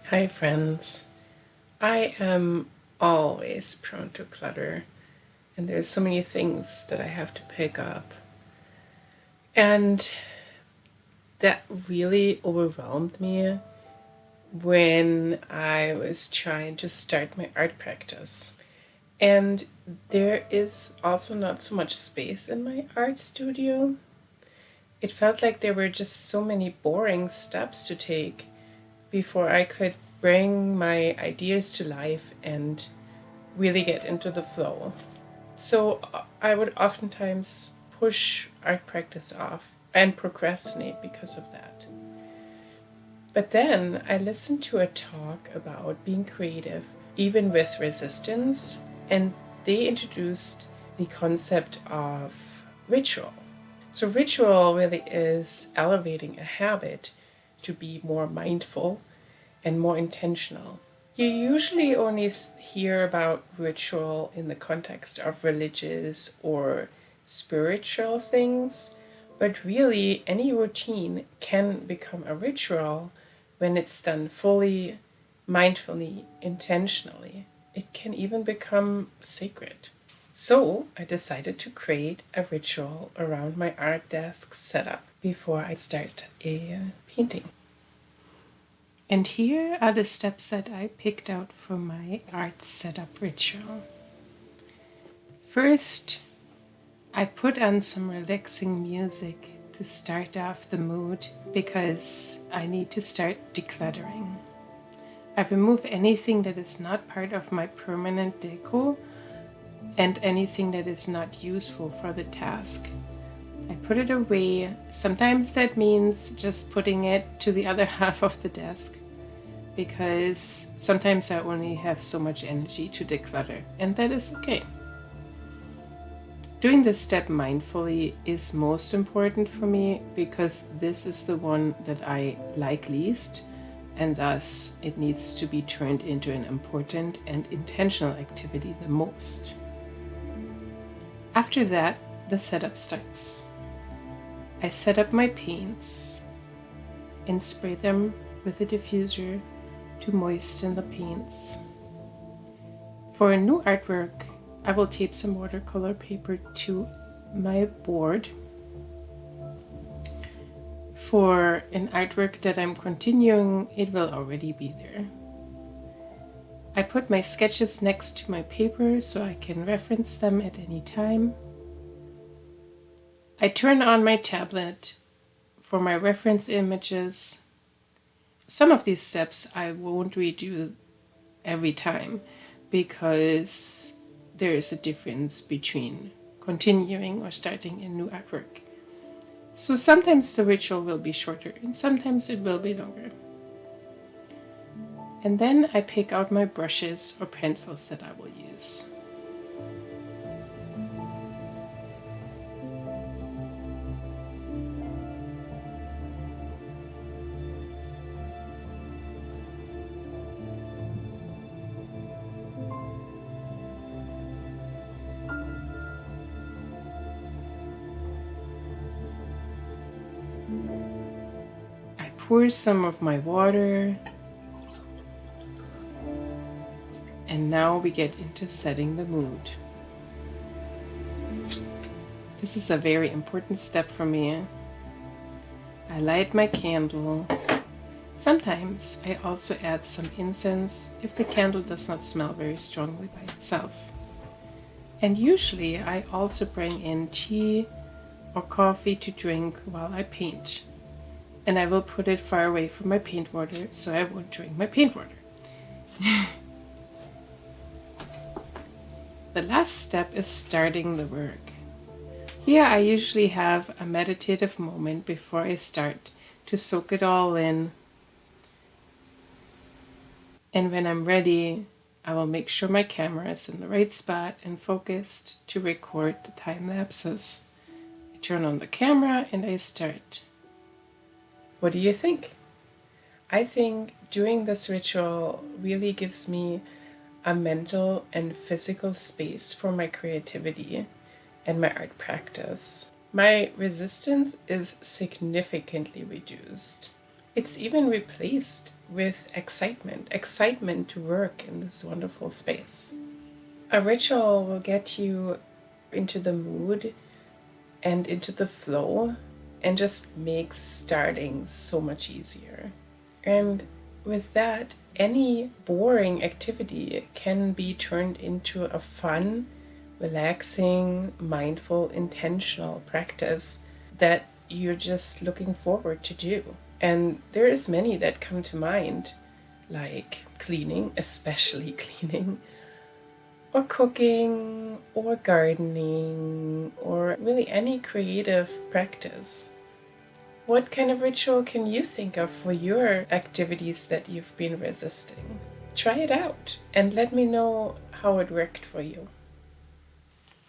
Hi, friends. I am always prone to clutter, and there's so many things that I have to pick up. And that really overwhelmed me when I was trying to start my art practice. And there is also not so much space in my art studio. It felt like there were just so many boring steps to take before I could bring my ideas to life and really get into the flow. So I would oftentimes push art practice off and procrastinate because of that. But then I listened to a talk about being creative, even with resistance, and they introduced the concept of ritual. So, ritual really is elevating a habit to be more mindful and more intentional. You usually only hear about ritual in the context of religious or spiritual things, but really any routine can become a ritual when it's done fully, mindfully, intentionally. It can even become sacred. So I decided to create a ritual around my art desk setup before I start a painting. And here are the steps that I picked out for my art setup ritual. First, I put on some relaxing music to start off the mood because I need to start decluttering. I remove anything that is not part of my permanent deco and anything that is not useful for the task. I put it away. Sometimes that means just putting it to the other half of the desk, because sometimes I only have so much energy to declutter, and that is okay. Doing this step mindfully is most important for me because this is the one that I like least, and thus it needs to be turned into an important and intentional activity the most. After that, the setup starts. I set up my paints and spray them with a diffuser to moisten the paints. For a new artwork, I will tape some watercolor paper to my board. For an artwork that I'm continuing, it will already be there. I put my sketches next to my paper so I can reference them at any time. I turn on my tablet for my reference images. Some of these steps I won't redo every time because there is a difference between continuing or starting a new artwork. So sometimes the ritual will be shorter and sometimes it will be longer. And then I pick out my brushes or pencils that I will use. I pour some of my water, and now we get into setting the mood. This is a very important step for me. I light my candle. Sometimes I also add some incense if the candle does not smell very strongly by itself. And usually I also bring in tea or coffee to drink while I paint. And I will put it far away from my paint water so I won't drink my paint water. The last step is starting the work. Here I usually have a meditative moment before I start to soak it all in. And when I'm ready, I will make sure my camera is in the right spot and focused to record the time lapses. I turn on the camera and I start. What do you think? I think doing this ritual really gives me a mental and physical space for my creativity and my art practice. My resistance is significantly reduced. It's even replaced with excitement to work in this wonderful space. A ritual will get you into the mood and into the flow and just makes starting so much easier. And with that, any boring activity can be turned into a fun, relaxing, mindful, intentional practice that you're just looking forward to do. And there is many that come to mind, like cleaning, especially cleaning, or cooking, or gardening, or really any creative practice. What kind of ritual can you think of for your activities that you've been resisting? Try it out and let me know how it worked for you.